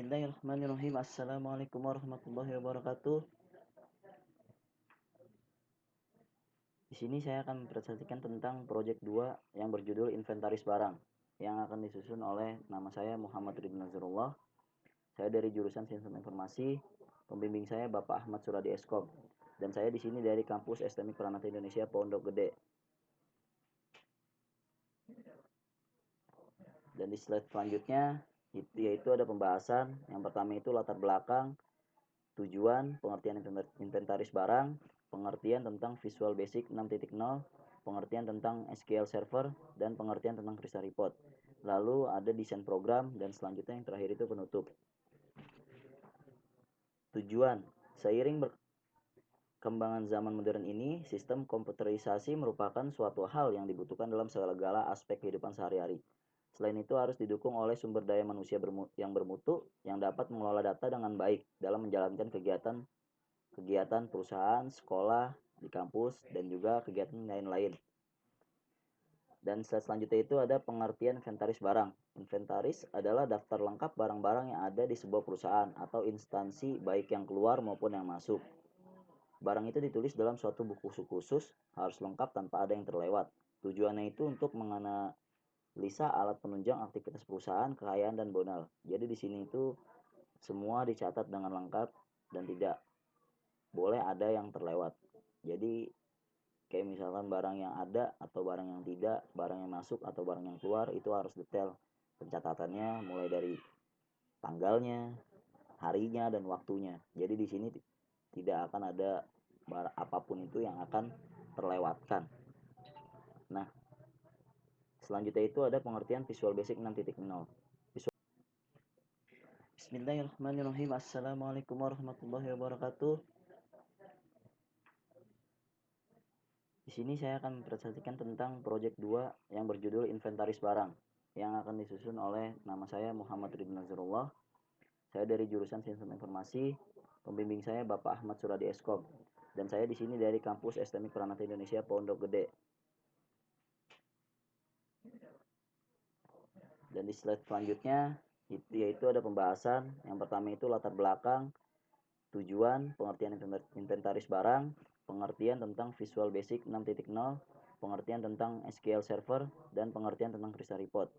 Bismillahirrahmanirrahim. Assalamualaikum warahmatullahi wabarakatuh. Di sini saya akan mempresentasikan tentang proyek 2 yang berjudul Inventaris Barang yang akan disusun oleh nama saya Muhammad Ridwan Nazrullah. Saya dari jurusan Sistem Informasi. Pembimbing saya Bapak Ahmad Suradi Eskom. Dan saya di sini dari kampus STMI Peranata Indonesia Pondok Gede. Dan di slide selanjutnya yaitu ada pembahasan. Yang pertama itu latar belakang, tujuan, pengertian inventaris barang, pengertian tentang Visual Basic 6.0, pengertian tentang SQL Server, dan pengertian tentang Crystal Report. Lalu ada desain program, dan selanjutnya yang terakhir itu penutup. Tujuan, seiring perkembangan zaman modern ini, sistem komputerisasi merupakan suatu hal yang dibutuhkan dalam segala aspek kehidupan sehari-hari. Selain itu harus didukung oleh sumber daya manusia yang bermutu yang dapat mengelola data dengan baik dalam menjalankan kegiatan perusahaan, sekolah, di kampus, dan juga kegiatan lain-lain. Dan selanjutnya itu ada pengertian inventaris barang. Inventaris adalah daftar lengkap barang-barang yang ada di sebuah perusahaan atau instansi baik yang keluar maupun yang masuk. Barang itu ditulis dalam suatu buku khusus, harus lengkap tanpa ada yang terlewat. Tujuannya itu untuk menganalisa alat penunjang aktivitas perusahaan, kekayaan, dan modal. Jadi di sini itu semua dicatat dengan lengkap dan tidak boleh ada yang terlewat. Jadi kayak misalkan barang yang ada atau barang yang tidak, barang yang masuk atau barang yang keluar itu harus detail pencatatannya mulai dari tanggalnya, harinya, dan waktunya. Jadi di sini tidak akan ada apapun itu yang akan terlewatkan. Nah, selanjutnya itu ada pengertian Visual Basic 6.0. Bismillahirrahmanirrahim. Assalamualaikum warahmatullahi wabarakatuh. Di sini saya akan mempresentasikan tentang proyek 2 yang berjudul Inventaris Barang yang akan disusun oleh nama saya Muhammad Ridwan Nazrullah. Saya dari jurusan Sistem Informasi. Pembimbing saya Bapak Ahmad Suradi Eskom. Dan saya di sini dari kampus STMI Peranata Indonesia Pondok Gede. Dan di slide selanjutnya yaitu ada pembahasan. Yang pertama itu latar belakang, tujuan, pengertian inventaris barang, pengertian tentang Visual Basic 6.0, pengertian tentang SQL Server, dan pengertian tentang Crystal Report.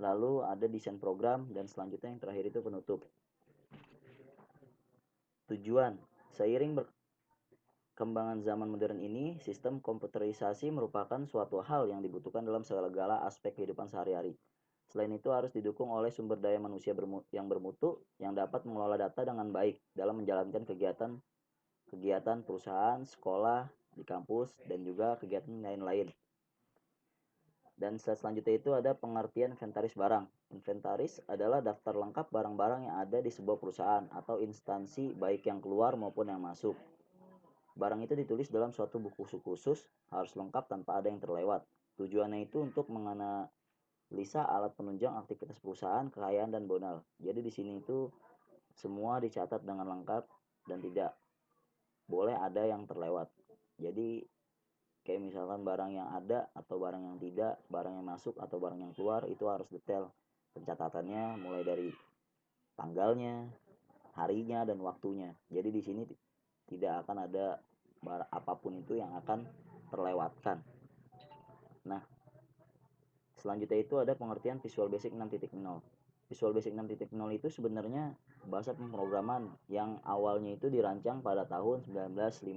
Lalu ada desain program, dan selanjutnya yang terakhir itu penutup. Tujuan, seiring perkembangan zaman modern ini, sistem komputerisasi merupakan suatu hal yang dibutuhkan dalam segala aspek kehidupan sehari-hari. Selain itu harus didukung oleh sumber daya manusia yang bermutu yang dapat mengelola data dengan baik dalam menjalankan kegiatan perusahaan, sekolah, di kampus, dan juga kegiatan lain-lain. Dan selanjutnya itu ada pengertian inventaris barang. Inventaris adalah daftar lengkap barang-barang yang ada di sebuah perusahaan atau instansi baik yang keluar maupun yang masuk. Barang itu ditulis dalam suatu buku khusus, harus lengkap tanpa ada yang terlewat. Tujuannya itu untuk menganalisa alat penunjang aktivitas perusahaan, kekayaan, dan modal. Jadi di sini itu semua dicatat dengan lengkap dan tidak boleh ada yang terlewat. Jadi kayak misalkan barang yang ada atau barang yang tidak, barang yang masuk atau barang yang keluar itu harus detail pencatatannya mulai dari tanggalnya, harinya, dan waktunya. Jadi di sini tidak akan ada apapun itu yang akan terlewatkan. Nah, selanjutnya itu ada pengertian Visual Basic 6.0. Visual Basic 6.0 itu sebenarnya bahasa pemrograman yang awalnya itu dirancang pada tahun 1950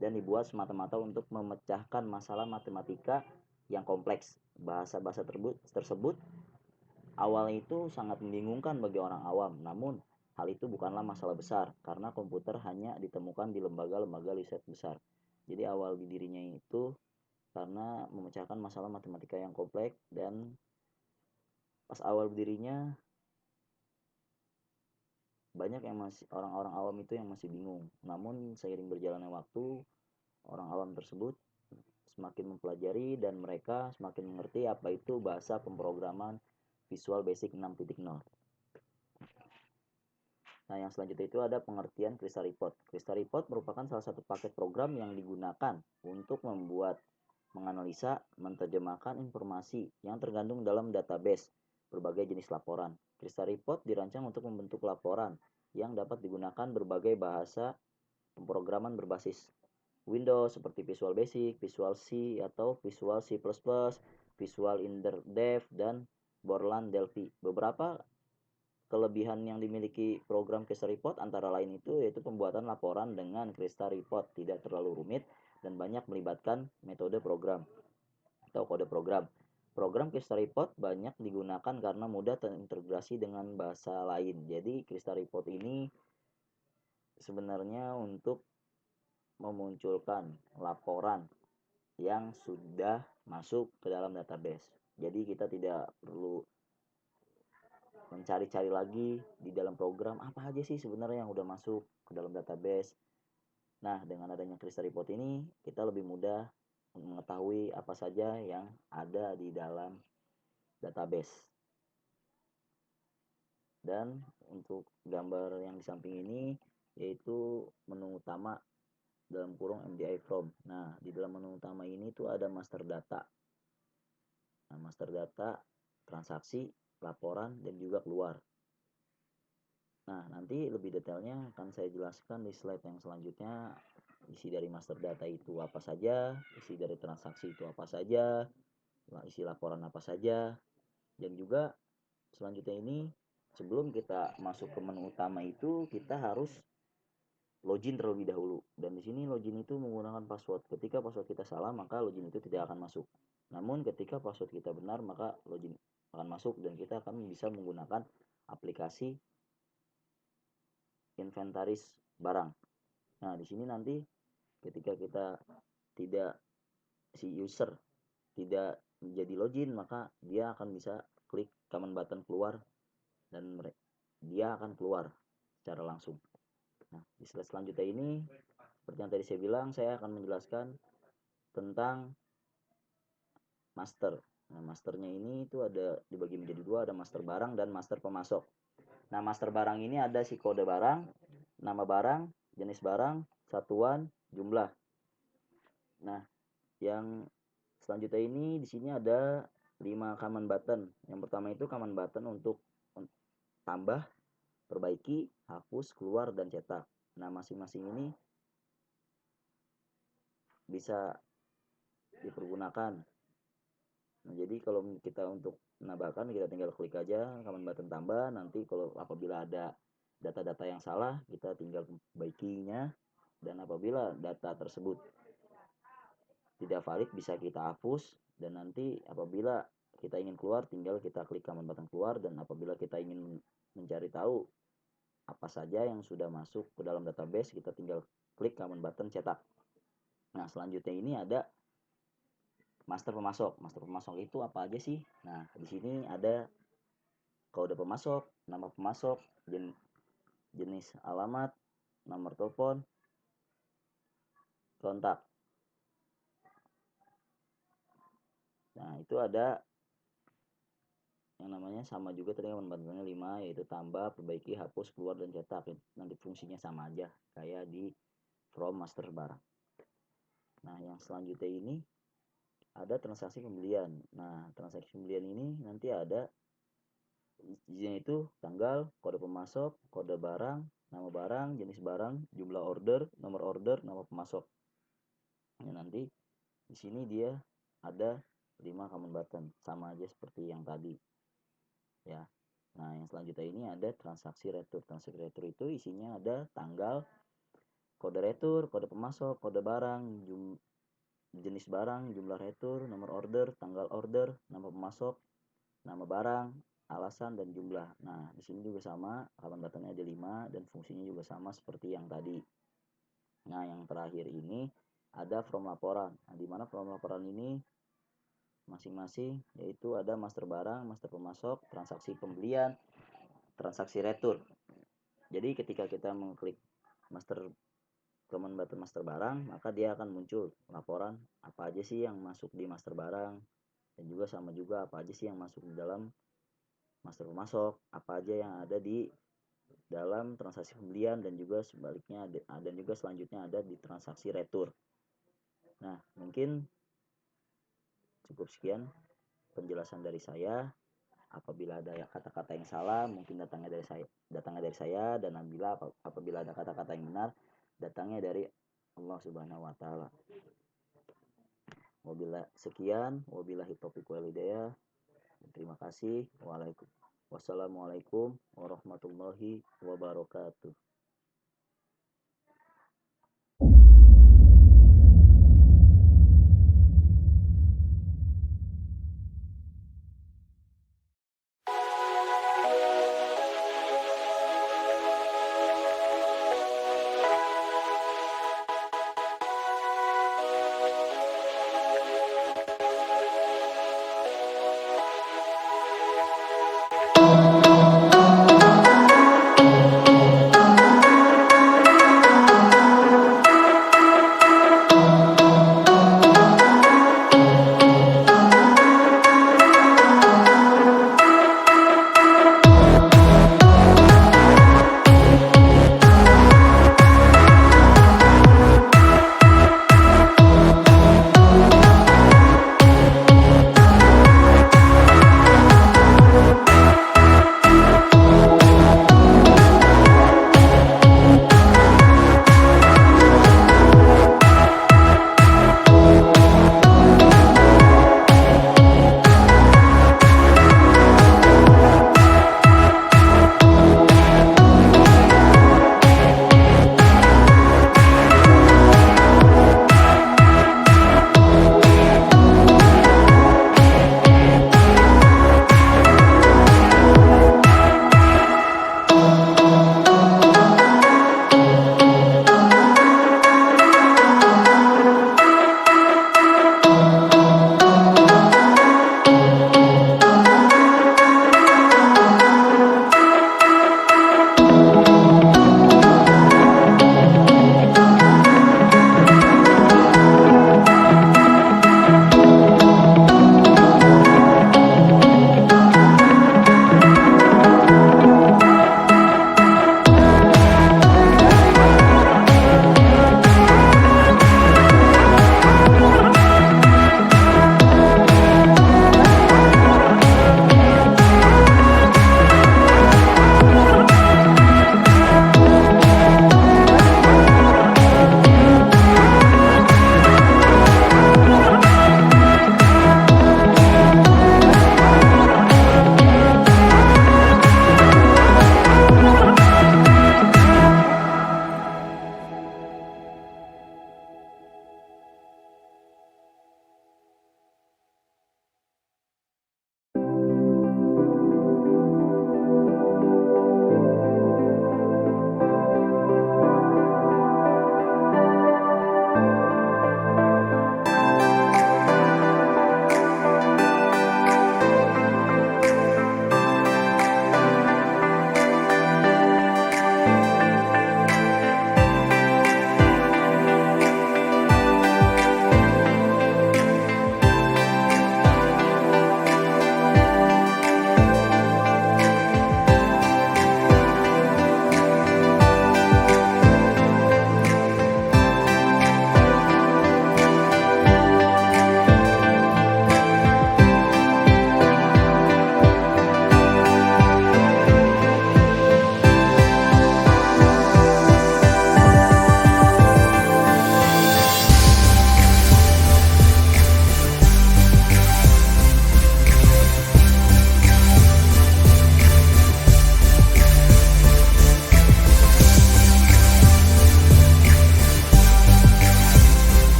dan dibuat semata-mata untuk memecahkan masalah matematika yang kompleks. Bahasa-bahasa tersebut awalnya itu sangat membingungkan bagi orang awam, namun hal itu bukanlah masalah besar karena komputer hanya ditemukan di lembaga-lembaga riset besar. Jadi awal dirinya itu karena memecahkan masalah matematika yang kompleks, dan pas awal berdirinya banyak yang masih orang-orang awam itu yang masih bingung. Namun seiring berjalannya waktu, orang awam tersebut semakin mempelajari dan mereka semakin mengerti apa itu bahasa pemrograman Visual Basic 6.0. Nah, yang selanjutnya itu ada pengertian Crystal Report. Crystal Report merupakan salah satu paket program yang digunakan untuk menganalisa, menerjemahkan informasi yang tergandung dalam database berbagai jenis laporan. Crystal Report dirancang untuk membentuk laporan yang dapat digunakan berbagai bahasa pemrograman berbasis Windows seperti Visual Basic, Visual C atau Visual C++, Visual InterDev, dan Borland Delphi. Beberapa kelebihan yang dimiliki program Crystal Report antara lain itu yaitu pembuatan laporan dengan Crystal Report tidak terlalu rumit dan banyak melibatkan metode program atau kode program. Program Crystal Report banyak digunakan karena mudah terintegrasi dengan bahasa lain. Jadi Crystal Report ini sebenarnya untuk memunculkan laporan yang sudah masuk ke dalam database. Jadi kita tidak perlu mencari-cari lagi di dalam program apa aja sih sebenarnya yang udah masuk ke dalam database. Nah, dengan adanya Crystal Report ini kita lebih mudah mengetahui apa saja yang ada di dalam database. Dan untuk gambar yang di samping ini yaitu menu utama dalam kurung MDI from. Nah, di dalam menu utama ini tuh ada master data. Nah, master data, transaksi, laporan, dan juga keluar. Nah, nanti lebih detailnya akan saya jelaskan di slide yang selanjutnya. Isi dari master data itu apa saja, isi dari transaksi itu apa saja, isi laporan apa saja, dan juga selanjutnya ini sebelum kita masuk ke menu utama itu kita harus login terlebih dahulu. Dan di sini login itu menggunakan password. Ketika password kita salah, maka login itu tidak akan masuk. Namun ketika password kita benar, maka login akan masuk dan kita akan bisa menggunakan aplikasi inventaris barang. Nah, di sini nanti ketika kita tidak si user tidak menjadi login, maka dia akan bisa klik command button keluar dan dia akan keluar secara langsung. Nah, di slide selanjutnya ini seperti yang tadi saya bilang, saya akan menjelaskan tentang master. Nah, masternya ini itu ada dibagi menjadi dua, ada master barang dan master pemasok. Nah, master barang ini ada si kode barang, nama barang, jenis barang, satuan, jumlah. Nah, yang selanjutnya ini di sini ada 5 command button. Yang pertama itu command button untuk tambah, perbaiki, hapus, keluar, dan cetak. Nah, masing-masing ini bisa dipergunakan. Nah, jadi kalau kita untuk menambahkan kita tinggal klik aja command button tambah. Nanti kalau apabila ada data-data yang salah kita tinggal perbaikinya, dan apabila data tersebut tidak valid bisa kita hapus, dan nanti apabila kita ingin keluar tinggal kita klik command button keluar, dan apabila kita ingin mencari tahu apa saja yang sudah masuk ke dalam database kita tinggal klik command button cetak. Nah, selanjutnya ini ada master pemasok. Master pemasok itu apa aja sih? Nah, di sini ada kode pemasok, nama pemasok, jenis alamat, nomor telepon, kontak. Nah, itu ada yang namanya sama juga tadi pembantunya 5, yaitu tambah, perbaiki, hapus, keluar, dan cetak. Nanti fungsinya sama aja kayak di from master barang. Nah, yang selanjutnya ini ada transaksi pembelian. Nah, transaksi pembelian ini nanti ada isinya itu tanggal, kode pemasok, kode barang, nama barang, jenis barang, jumlah order, nomor order, nama pemasok. Nah, nanti di sini dia ada 5 command button, sama aja seperti yang tadi. Ya. Nah, yang selanjutnya ini ada transaksi retur. Transaksi retur itu isinya ada tanggal, kode retur, kode pemasok, kode barang, jenis barang, jumlah retur, nomor order, tanggal order, nama pemasok, nama barang, alasan, dan jumlah. Nah, di sini juga sama, command buttonnya ada 5 dan fungsinya juga sama seperti yang tadi. Nah, yang terakhir ini ada from laporan. Nah, di mana from laporan ini masing-masing yaitu ada master barang, master pemasok, transaksi pembelian, transaksi retur. Jadi ketika kita mengklik master command button master barang, maka dia akan muncul laporan apa aja sih yang masuk di master barang, dan juga sama juga apa aja sih yang masuk di dalam master pemasok, apa aja yang ada di dalam transaksi pembelian, dan juga sebaliknya, dan juga selanjutnya ada di transaksi retur. Nah, mungkin cukup sekian penjelasan dari saya. Apabila ada kata-kata yang salah, mungkin datangnya dari saya, dan apabila ada kata-kata yang benar, datangnya dari Allah Subhanahu wa taala. Sekian, wabillahi taufiq wal hidayah. Terima kasih. Wassalamualaikum warahmatullahi wabarakatuh.